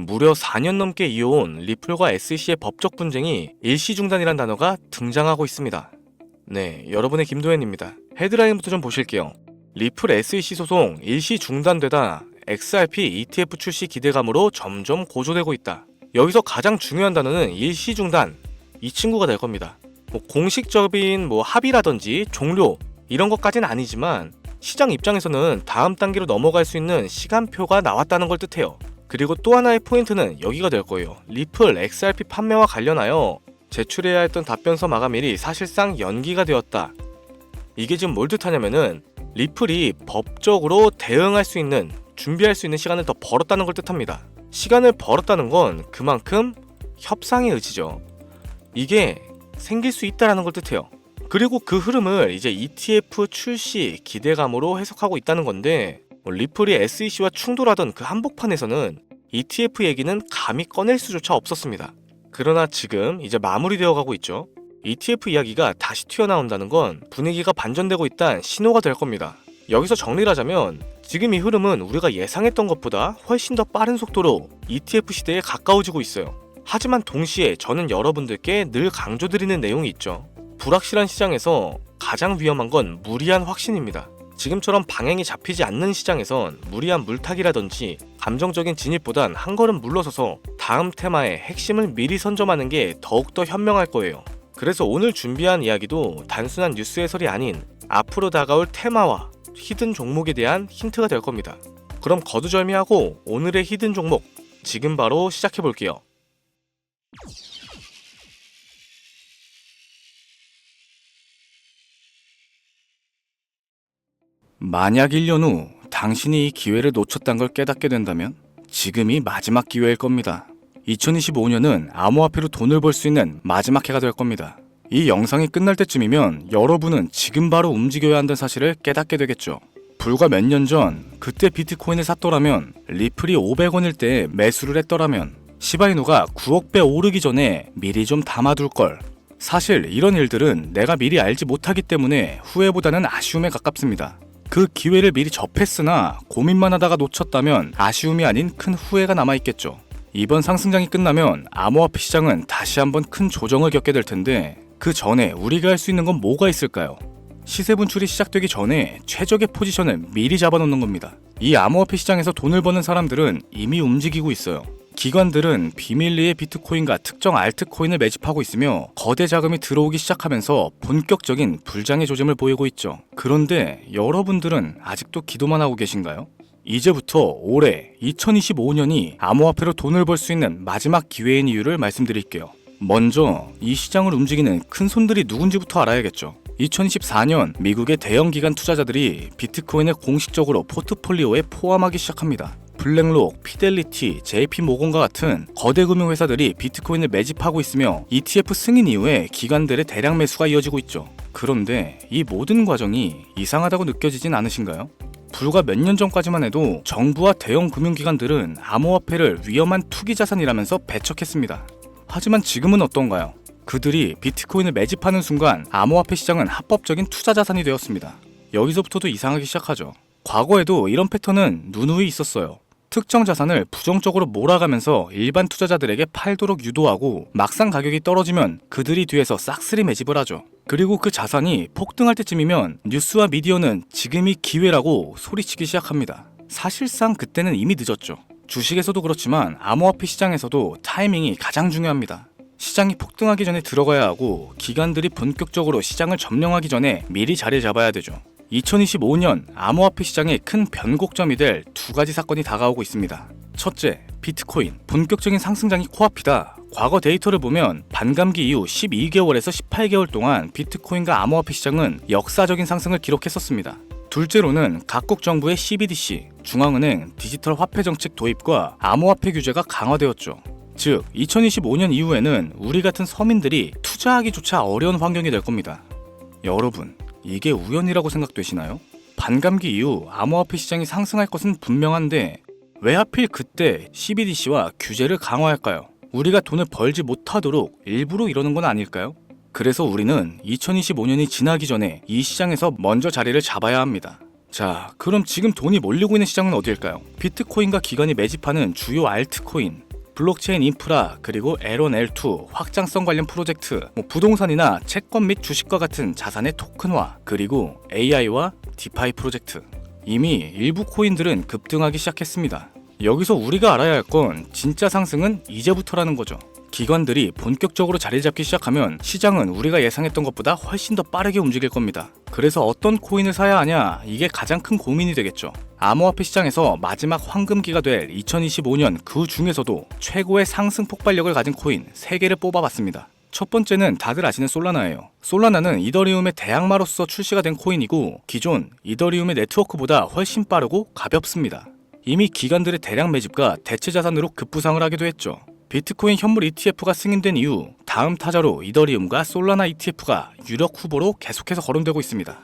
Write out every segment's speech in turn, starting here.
무려 4년 넘게 이어온 리플과 SEC의 법적 분쟁이 일시 중단이란 단어가 등장하고 있습니다. 네, 여러분의 김도현입니다. 헤드라인부터 좀 보실게요. 리플 SEC 소송 일시 중단되다 XRP ETF 출시 기대감으로 점점 고조되고 있다. 여기서 가장 중요한 단어는 일시 중단, 이 친구가 될 겁니다. 공식적인 합의라든지 종료 이런 것까지는 아니지만 시장 입장에서는 다음 단계로 넘어갈 수 있는 시간표가 나왔다는 걸 뜻해요. 그리고 또 하나의 포인트는 여기가 될 거예요. 리플 XRP 판매와 관련하여 제출해야 했던 답변서 마감일이 사실상 연기가 되었다. 이게 지금 뭘 뜻하냐면은 리플이 법적으로 대응할 수 있는, 준비할 수 있는 시간을 더 벌었다는 걸 뜻합니다. 시간을 벌었다는 건 그만큼 협상의 의지죠. 이게 생길 수 있다는 걸 뜻해요. 그리고 그 흐름을 이제 ETF 출시 기대감으로 해석하고 있다는 건데, 리플이 SEC와 충돌하던 그 한복판에서는 ETF 얘기는 감히 꺼낼 수조차 없었습니다. 그러나 지금 이제 마무리되어 가고 있죠. ETF 이야기가 다시 튀어나온다는 건 분위기가 반전되고 있다는 신호가 될 겁니다. 여기서 정리를 하자면 지금 이 흐름은 우리가 예상했던 것보다 훨씬 더 빠른 속도로 ETF 시대에 가까워지고 있어요. 하지만 동시에 저는 여러분들께 늘 강조드리는 내용이 있죠. 불확실한 시장에서 가장 위험한 건 무리한 확신입니다. 지금처럼 방향이 잡히지 않는 시장에선 무리한 물타기라든지 감정적인 진입보단 한 걸음 물러서서 다음 테마의 핵심을 미리 선점하는 게 더욱더 현명할 거예요. 그래서 오늘 준비한 이야기도 단순한 뉴스 해설이 아닌 앞으로 다가올 테마와 히든 종목에 대한 힌트가 될 겁니다. 그럼 거두절미하고 오늘의 히든 종목 지금 바로 시작해 볼게요. 만약 1년 후 당신이 이 기회를 놓쳤단 걸 깨닫게 된다면 지금이 마지막 기회일 겁니다. 2025년은 암호화폐로 돈을 벌 수 있는 마지막 해가 될 겁니다. 이 영상이 끝날 때쯤이면 여러분은 지금 바로 움직여야 한다는 사실을 깨닫게 되겠죠. 불과 몇 년 전 그때 비트코인을 샀더라면, 리플이 500원일 때 매수를 했더라면, 시바이누가 9억 배 오르기 전에 미리 좀 담아둘 걸. 사실 이런 일들은 내가 미리 알지 못하기 때문에 후회보다는 아쉬움에 가깝습니다. 그 기회를 미리 접했으나 고민만 하다가 놓쳤다면 아쉬움이 아닌 큰 후회가 남아있겠죠. 이번 상승장이 끝나면 암호화폐 시장은 다시 한번 큰 조정을 겪게 될 텐데, 그 전에 우리가 할 수 있는 건 뭐가 있을까요? 시세 분출이 시작되기 전에 최적의 포지션을 미리 잡아놓는 겁니다. 이 암호화폐 시장에서 돈을 버는 사람들은 이미 움직이고 있어요. 기관들은 비밀리에 비트코인과 특정 알트코인을 매집하고 있으며 거대 자금이 들어오기 시작하면서 본격적인 불장의 조짐을 보이고 있죠. 그런데 여러분들은 아직도 기도만 하고 계신가요? 이제부터 올해 2025년이 암호화폐로 돈을 벌 수 있는 마지막 기회인 이유를 말씀드릴게요. 먼저 이 시장을 움직이는 큰 손들이 누군지부터 알아야겠죠. 2024년 미국의 대형 기관 투자자들이 비트코인을 공식적으로 포트폴리오에 포함하기 시작합니다. 블랙록, 피델리티, JP모건과 같은 거대 금융회사들이 비트코인을 매집하고 있으며 ETF 승인 이후에 기관들의 대량 매수가 이어지고 있죠. 그런데 이 모든 과정이 이상하다고 느껴지진 않으신가요? 불과 몇 년 전까지만 해도 정부와 대형 금융기관들은 암호화폐를 위험한 투기자산이라면서 배척했습니다. 하지만 지금은 어떤가요? 그들이 비트코인을 매집하는 순간 암호화폐 시장은 합법적인 투자자산이 되었습니다. 여기서부터도 이상하기 시작하죠. 과거에도 이런 패턴은 누누이 있었어요. 특정 자산을 부정적으로 몰아가면서 일반 투자자들에게 팔도록 유도하고 막상 가격이 떨어지면 그들이 뒤에서 싹쓸이 매집을 하죠. 그리고 그 자산이 폭등할 때쯤이면 뉴스와 미디어는 지금이 기회라고 소리치기 시작합니다. 사실상 그때는 이미 늦었죠. 주식에서도 그렇지만 암호화폐 시장에서도 타이밍이 가장 중요합니다. 시장이 폭등하기 전에 들어가야 하고 기관들이 본격적으로 시장을 점령하기 전에 미리 자리 잡아야 되죠. 2025년 암호화폐 시장의 큰 변곡점이 될 두 가지 사건이 다가오고 있습니다. 첫째, 비트코인 본격적인 상승장이 코앞이다. 과거 데이터를 보면 반감기 이후 12개월에서 18개월 동안 비트코인과 암호화폐 시장은 역사적인 상승을 기록했었습니다. 둘째로는 각국 정부의 CBDC, 중앙은행 디지털 화폐 정책 도입과 암호화폐 규제가 강화되었죠. 즉, 2025년 이후에는 우리 같은 서민들이 투자하기조차 어려운 환경이 될 겁니다. 여러분, 이게 우연이라고 생각되시나요? 반감기 이후 암호화폐 시장이 상승할 것은 분명한데 왜 하필 그때 CBDC와 규제를 강화할까요? 우리가 돈을 벌지 못하도록 일부러 이러는 건 아닐까요? 그래서 우리는 2025년이 지나기 전에 이 시장에서 먼저 자리를 잡아야 합니다. 자, 그럼 지금 돈이 몰리고 있는 시장은 어디일까요? 비트코인과 기관이 매집하는 주요 알트코인, 블록체인 인프라, 그리고 L1, L2 확장성 관련 프로젝트, 부동산이나 채권 및 주식과 같은 자산의 토큰화, 그리고 AI와 디파이 프로젝트. 이미 일부 코인들은 급등하기 시작했습니다. 여기서 우리가 알아야 할 건 진짜 상승은 이제부터라는 거죠. 기관들이 본격적으로 자리 잡기 시작하면 시장은 우리가 예상했던 것보다 훨씬 더 빠르게 움직일 겁니다. 그래서 어떤 코인을 사야 하냐, 이게 가장 큰 고민이 되겠죠. 암호화폐 시장에서 마지막 황금기가 될 2025년 그 중에서도 최고의 상승 폭발력을 가진 코인 3개를 뽑아봤습니다. 첫 번째는 다들 아시는 솔라나예요. 솔라나는 이더리움의 대항마로서 출시가 된 코인이고 기존 이더리움의 네트워크보다 훨씬 빠르고 가볍습니다. 이미 기관들의 대량 매집과 대체 자산으로 급부상을 하기도 했죠. 비트코인 현물 ETF가 승인된 이후 다음 타자로 이더리움과 솔라나 ETF가 유력 후보로 계속해서 거론되고 있습니다.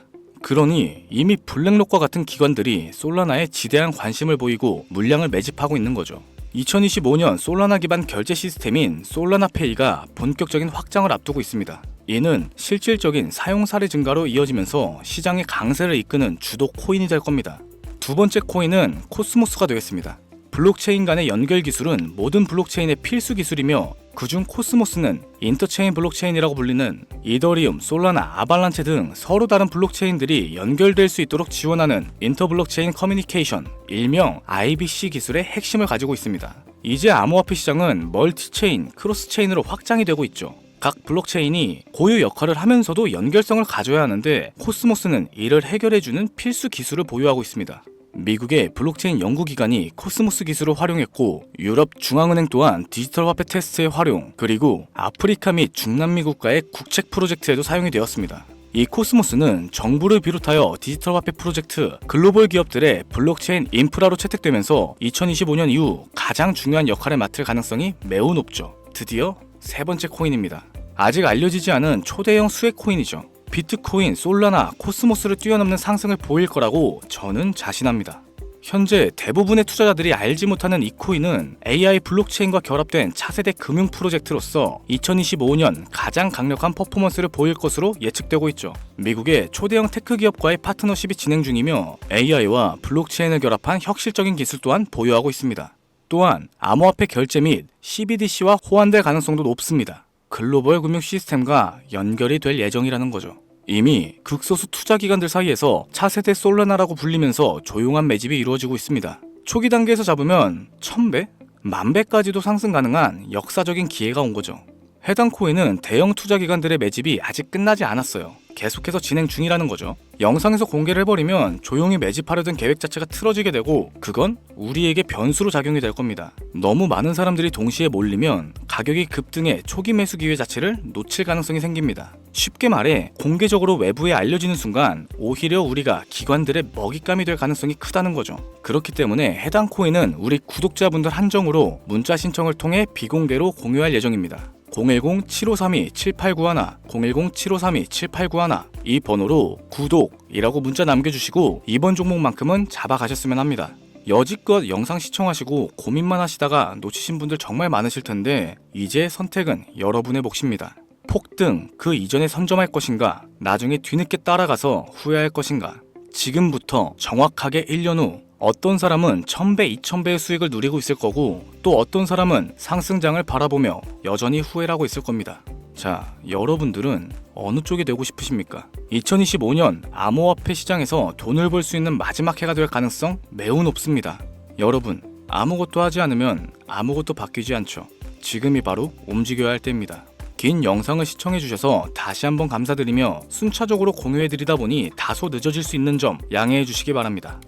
그러니 이미 블랙록과 같은 기관들이 솔라나에 지대한 관심을 보이고 물량을 매집하고 있는 거죠. 2025년 솔라나 기반 결제 시스템인 솔라나페이가 본격적인 확장을 앞두고 있습니다. 이는 실질적인 사용 사례 증가로 이어지면서 시장의 강세를 이끄는 주도 코인이 될 겁니다. 두 번째 코인은 코스모스가 되겠습니다. 블록체인 간의 연결 기술은 모든 블록체인의 필수 기술이며 그중 코스모스는 인터체인 블록체인이라고 불리는 이더리움, 솔라나, 아발란체 등 서로 다른 블록체인들이 연결될 수 있도록 지원하는 인터블록체인 커뮤니케이션, 일명 IBC 기술의 핵심을 가지고 있습니다. 이제 암호화폐 시장은 멀티체인, 크로스체인으로 확장이 되고 있죠. 각 블록체인이 고유 역할을 하면서도 연결성을 가져야 하는데 코스모스는 이를 해결해주는 필수 기술을 보유하고 있습니다. 미국의 블록체인 연구기관이 코스모스 기술을 활용했고 유럽 중앙은행 또한 디지털 화폐 테스트의 활용, 그리고 아프리카 및 중남미 국가의 국책 프로젝트에도 사용이 되었습니다. 이 코스모스는 정부를 비롯하여 디지털 화폐 프로젝트, 글로벌 기업들의 블록체인 인프라로 채택되면서 2025년 이후 가장 중요한 역할을 맡을 가능성이 매우 높죠. 드디어 세 번째 코인입니다. 아직 알려지지 않은 초대형 수혜 코인이죠. 비트코인, 솔라나, 코스모스를 뛰어넘는 상승을 보일 거라고 저는 자신합니다. 현재 대부분의 투자자들이 알지 못하는 이 코인은 AI 블록체인과 결합된 차세대 금융 프로젝트로서 2025년 가장 강력한 퍼포먼스를 보일 것으로 예측되고 있죠. 미국의 초대형 테크 기업과의 파트너십이 진행 중이며 AI와 블록체인을 결합한 혁실적인 기술 또한 보유하고 있습니다. 또한 암호화폐 결제 및 CBDC와 호환될 가능성도 높습니다. 글로벌 금융 시스템과 연결이 될 예정이라는 거죠. 이미 극소수 투자기관들 사이에서 차세대 솔라나라고 불리면서 조용한 매집이 이루어지고 있습니다. 초기 단계에서 잡으면 1000배? 10,000배까지도 상승 가능한 역사적인 기회가 온 거죠. 해당 코인은 대형 투자기관들의 매집이 아직 끝나지 않았어요. 계속해서 진행 중이라는 거죠. 영상에서 공개를 해버리면 조용히 매집하려던 계획 자체가 틀어지게 되고 그건 우리에게 변수로 작용이 될 겁니다. 너무 많은 사람들이 동시에 몰리면 가격이 급등해 초기 매수 기회 자체를 놓칠 가능성이 생깁니다. 쉽게 말해 공개적으로 외부에 알려지는 순간 오히려 우리가 기관들의 먹잇감이 될 가능성이 크다는 거죠. 그렇기 때문에 해당 코인은 우리 구독자분들 한정으로 문자 신청을 통해 비공개로 공유할 예정입니다. 010-7532-7891, 010-7532-7891 이 번호로 구독이라고 문자 남겨주시고 이번 종목만큼은 잡아가셨으면 합니다. 여지껏 영상 시청하시고 고민만 하시다가 놓치신 분들 정말 많으실 텐데 이제 선택은 여러분의 몫입니다. 폭등 그 이전에 선점할 것인가, 나중에 뒤늦게 따라가서 후회할 것인가. 지금부터 정확하게 1년 후 어떤 사람은 1000배, 2000배의 수익을 누리고 있을 거고 또 어떤 사람은 상승장을 바라보며 여전히 후회를 하고 있을 겁니다. 자, 여러분들은 어느 쪽이 되고 싶으십니까? 2025년 암호화폐 시장에서 돈을 벌 수 있는 마지막 해가 될 가능성 매우 높습니다. 여러분, 아무것도 하지 않으면 아무것도 바뀌지 않죠. 지금이 바로 움직여야 할 때입니다. 긴 영상을 시청해주셔서 다시 한번 감사드리며 순차적으로 공유해드리다 보니 다소 늦어질 수 있는 점 양해해 주시기 바랍니다.